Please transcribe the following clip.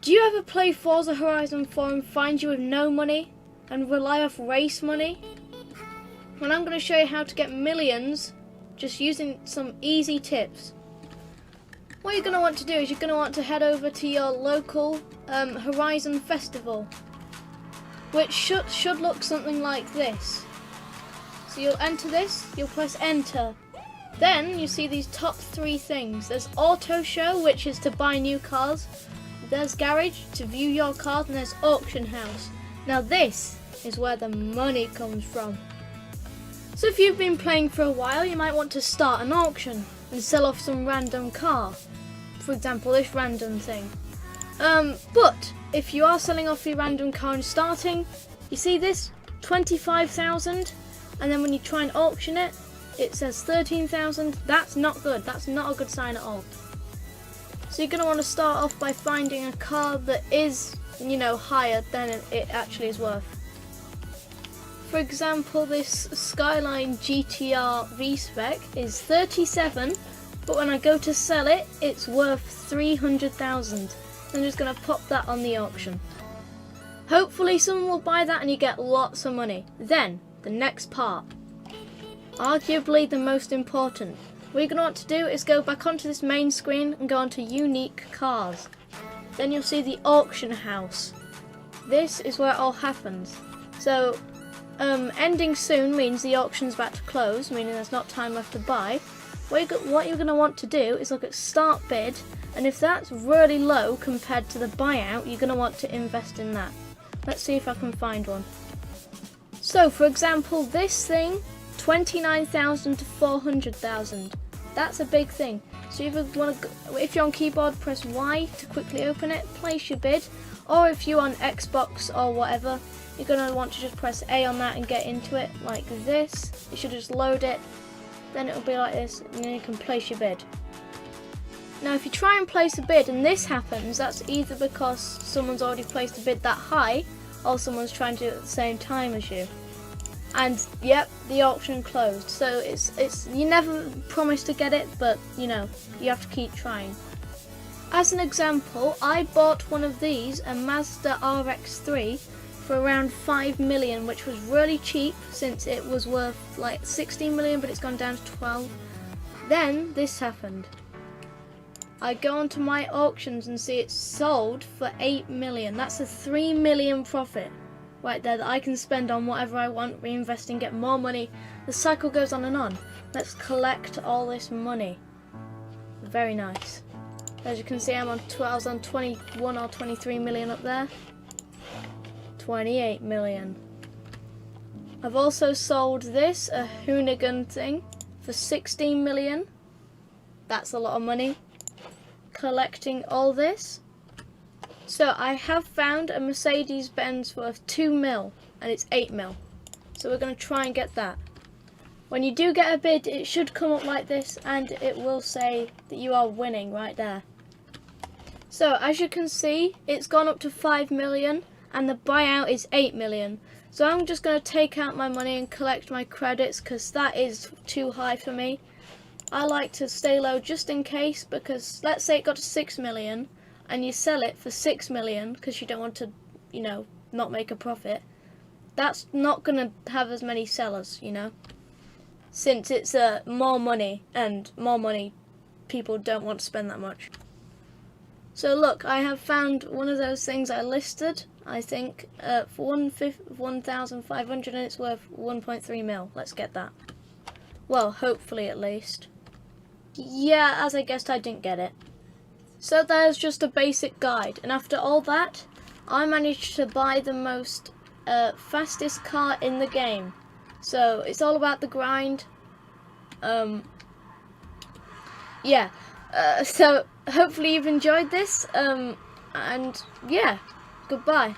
Do you ever play Forza Horizon 4 and find you with no money and rely off race money? Well, I'm going to show you how to get millions just using some easy tips. What you're going to want to do is you're going to want to head over to your local Horizon Festival, which should look something like this. So you'll enter this, you'll press enter. Then you see these top three things. There's Auto Show, which is to buy new cars. There's Garage, to view your cars, and there's Auction House. Now this is where the money comes from. So if you've been playing for a while, you might want to start an auction and sell off some random car. For example, this random thing. But if you are selling off your random car and starting, you see this 25,000, and then when you try and auction it, it says 13,000. That's not good. That's not a good sign at all. So you're going to want to start off by finding a car that is, higher than it actually is worth. For example, this Skyline GTR V-Spec is 37, but when I go to sell it, it's worth 300,000. I'm just going to pop that on the auction. Hopefully someone will buy that and you get lots of money. Then, the next part. Arguably the most important. What you're going to want to do is go back onto this main screen and go onto unique cars. Then you'll see the auction house. This is where it all happens. So ending soon means the auction's about to close, meaning there's not time left to buy. What you're going to want to do is look at start bid, and if that's really low compared to the buyout, you're going to want to invest in that. Let's see if I can find one. So for example, this thing, 29,000 to 400,000. That's a big thing. So if you're on keyboard, press Y to quickly open it, place your bid, or if you're on Xbox or whatever, you're going to want to just press A on that and get into it like this. You should just load it, then it'll be like this, and then you can place your bid. Now if you try and place a bid and this happens, that's either because someone's already placed a bid that high, or someone's trying to do it at the same time as you. And yep, the auction closed. So it's you never promise to get it, but you have to keep trying. As an example, I bought one of these, a Mazda RX-3, for around 5 million, which was really cheap since it was worth like 16 million, but it's gone down to 12. Then this happened. I go onto my auctions and see it's sold for 8 million. That's a 3 million profit right there that I can spend on whatever I want, reinvest and get more money. The cycle goes on and on. Let's collect all this money. Very nice. As you can see, I was on 21 or 23 million up there. 28 million. I've also sold this, a Hoonigan thing, for 16 million. That's a lot of money. Collecting all this. So I have found a Mercedes-Benz worth 2 mil, and it's 8 mil. So we're going to try and get that. When you do get a bid, it should come up like this, and it will say that you are winning right there. So as you can see, it's gone up to 5 million, and the buyout is 8 million. So I'm just going to take out my money and collect my credits, because that is too high for me. I like to stay low just in case, because let's say it got to 6 million, and you sell it for 6 million because you don't want to, not make a profit. That's not going to have as many sellers, since it's more money, and more money, people don't want to spend that much. So look, I have found one of those things I listed, I think, for 1,500, and it's worth 1.3 mil. Let's get that. Well, hopefully at least. Yeah, as I guessed, I didn't get it. So there's just a basic guide, and after all that, I managed to buy the most fastest car in the game. So it's all about the grind. Yeah. So hopefully you've enjoyed this, and yeah, goodbye.